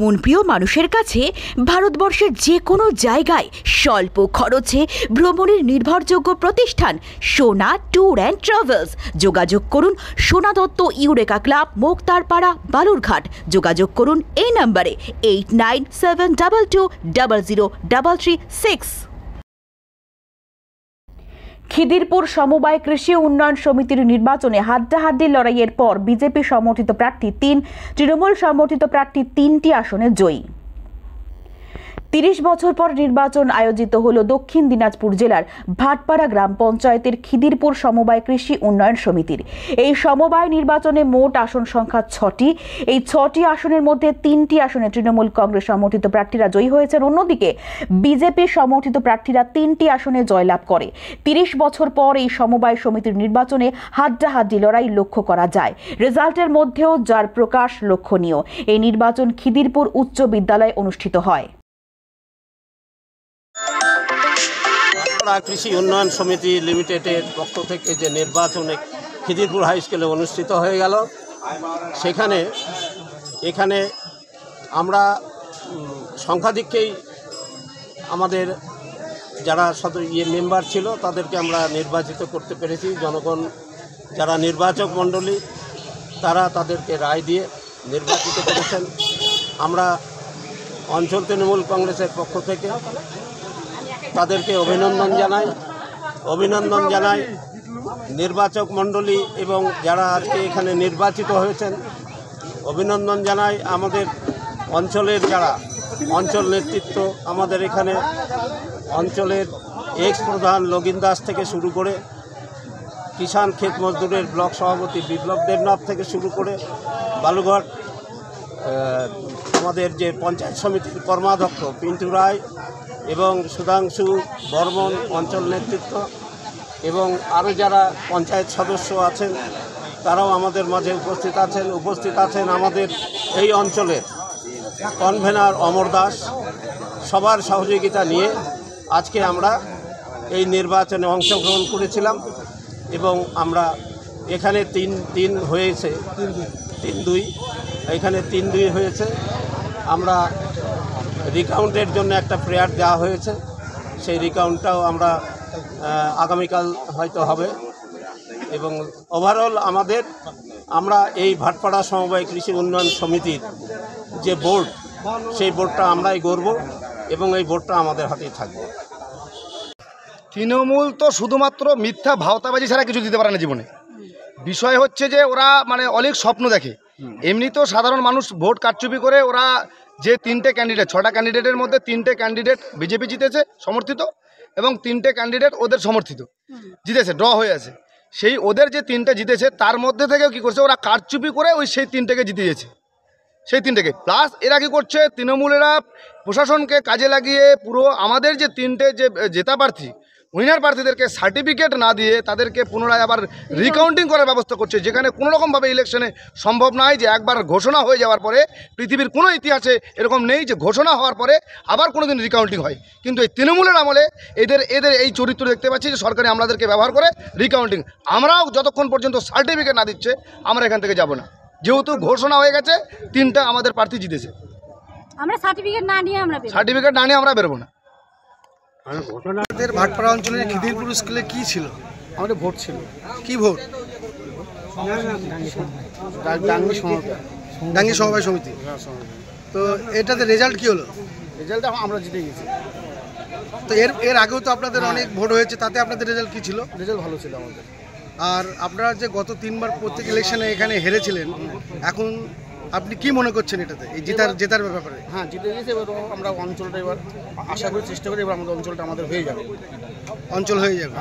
ভ্রমণ প্রিয় মানুষের কাছে ভারতবর্ষের যে কোনো জায়গায় স্বল্প খরচে ভ্রমণের নির্ভরযোগ্য প্রতিষ্ঠান সোনা ট্যুর অ্যান্ড ট্রাভেলস। যোগাযোগ করুন সোনা দত্ত ইউরেকা ক্লাব, মোক্তারপাড়া, বালুরঘাট। যোগাযোগ করুন এই নম্বরে 8972200336। খিদিরপুর সমবায় কৃষি উন্নয়ন সমিতির নির্বাচনে হাড্ডাহাড্ডি লড়াইয়ের পর বিজেপি সমর্থিত প্রার্থী ৩, তৃণমূল সমর্থিত প্রার্থী ৩টি আসনে জয়ী। ৩০ বছর পর নির্বাচন আয়োজিত হল দক্ষিণ দিনাজপুর জেলার ভাটপাড়া গ্রাম পঞ্চায়েতের খিদিরপুর সমবায় কৃষি উন্নয়ন সমিতির। এই সমবায় নির্বাচনে মোট আসন সংখ্যা ৬টি। এই ৬টি আসনের মধ্যে ৩টি আসনে তৃণমূল কংগ্রেস সমর্থিত প্রার্থীরা জয়ী হয়েছেন, অন্যদিকে বিজেপি সমর্থিত প্রার্থীরা ৩টি আসনে জয়লাভ করে। ৩০ বছর পর এই সমবায় সমিতির নির্বাচনে হাড্ডাহাড্ডি লড়াই লক্ষ্য করা যায়। রেজাল্টের মধ্যেও যার প্রকাশ লক্ষণীয়। এই নির্বাচন খিদিরপুর উচ্চ বিদ্যালয়ে অনুষ্ঠিত হয়। কৃষি উন্নয়ন সমিতি লিমিটেডের পক্ষ থেকে যে নির্বাচনে খিদিরপুর হাই স্কুলে অনুষ্ঠিত হয়ে গেল, এখানে আমরা সংখ্যাধিক্যেই আমাদের যারা মেম্বার ছিল তাদেরকে আমরা নির্বাচিত করতে পেরেছি। জনগণ যারা নির্বাচক মণ্ডলী তারা তাদেরকে রায় দিয়ে নির্বাচিত করেছেন। আমরা অঞ্চল তৃণমূল কংগ্রেসের পক্ষ থেকে তাদেরকে অভিনন্দন জানাই। নির্বাচক মণ্ডলী এবং যারা আজকে এখানে নির্বাচিত হয়েছেন অভিনন্দন জানাই। আমাদের অঞ্চলের যারা অঞ্চল নেতৃত্ব, আমাদের এখানে অঞ্চলের এক্স প্রধান লগিন দাস থেকে শুরু করে কিষাণ ক্ষেত মজদুরের ব্লক সভাপতি বিপ্লব দেবনাথ থেকে শুরু করে বালুঘাট আমাদের যে পঞ্চায়েত সমিতির কর্মাধ্যক্ষ পিন্টু রায় এবং সুধাংশু বর্মন অঞ্চল নেতৃত্ব এবং আরও যারা পঞ্চায়েত সদস্য আছেন তারাও আমাদের মাঝে উপস্থিত আছেন আমাদের এই অঞ্চলের কনভেনার অমর দাস। সবার সহযোগিতা নিয়ে আজকে আমরা এই নির্বাচনে অংশগ্রহণ করেছিলাম এবং আমরা এখানে 3-3 হয়েছে, 3-2 এখানে 3-2 হয়েছে। আমরা রিকাউন্টের জন্য একটা প্রেয়ার দেওয়া হয়েছে, সেই রিকাউন্টটাও আমরা আগামীকাল হয়তো হবে। এবং ওভারঅল আমরা এই ভাটপাড়া সমবায় কৃষি উন্নয়ন সমিতির যে বোর্ড, সেই বোর্ডটা আমরাই গড়ব এবং এই বোর্ডটা আমাদের হাতেই থাকবে। তৃণমূল তো শুধুমাত্র মিথ্যা ভাওতাবাজি ছাড়া কিছু দিতে পারে না জীবনে। বিষয় হচ্ছে যে ওরা অনেক স্বপ্ন দেখে। এমনি তো সাধারণ মানুষ ভোট কারচুপি করে ওরা যে 3টে ক্যান্ডিডেট, 6টা ক্যান্ডিডেটের মধ্যে 3টে ক্যান্ডিডেট বিজেপি জিতেছে সমর্থিত এবং 3টে ক্যান্ডিডেট ওদের সমর্থিত জিতেছে, ড্র হয়ে আছে। সেই ওদের যে 3টে জিতেছে তার মধ্যে থেকেও কী করছে, ওরা কারচুপি করে সেই 3টেকে জিতে দিয়েছে। সেই 3টেকে প্লাস এরা কী করছে, তৃণমূলেরা প্রশাসনকে কাজে লাগিয়ে পুরো আমাদের যে 3টে যে জেতা প্রার্থী, উইনার প্রার্থীদেরকে সার্টিফিকেট না দিয়ে তাদেরকে পুনরায় আবার রিকাউন্টিং করার ব্যবস্থা করছে, যেখানে কোনোরকমভাবে ইলেকশনে সম্ভব নয় যে একবার ঘোষণা হয়ে যাওয়ার পরে পৃথিবীর কোনো ইতিহাসে এরকম নেই যে ঘোষণা হওয়ার পরে আবার কোনো দিন রিকাউন্টিং হয়। কিন্তু এই তৃণমূলের আমলে এদের এই চরিত্র দেখতে পাচ্ছি যে সরকারি আমলাদেরকে ব্যবহার করে রিকাউন্টিং। আমরাও যতক্ষণ পর্যন্ত সার্টিফিকেট না দিচ্ছে আমরা এখান থেকে যাব না, যেহেতু ঘোষণা হয়ে গেছে 3টা আমাদের প্রার্থী জিতেছে। আমরা সার্টিফিকেট না নিয়ে আমরা বেরোবো না। আমাদের ভাটপাড়া অঞ্চলের খিদিরপুর স্কুলে কি ছিল? আমাদের ভোট ছিল। কি ভোট? ডাঙ্গি সমবায় সমিতি। তো এটাতে রেজাল্ট কি হলো? রেজাল্ট আমরা জিতে গেছি। তো এর আগেও তো আপনাদের অনেক ভোট হয়েছে, তাতে আপনাদের রেজাল্ট কি ছিল? রেজাল্ট ভালো ছিল আমাদের। আর আপনারা যে গত 3বার প্রত্যেক ইলেকশনে এখানে হেরেছিলেন, এখন আপনি কি মনে করছেন এটাতে, এই জেতার ব্যাপারে? হ্যাঁ, জিতে গেছে। এবার আমরা অঞ্চলটা এবার আশা করি চেষ্টা করি এবার আমাদের অঞ্চলটা আমাদের হয়ে যাবে। অঞ্চল হয়ে যাবে।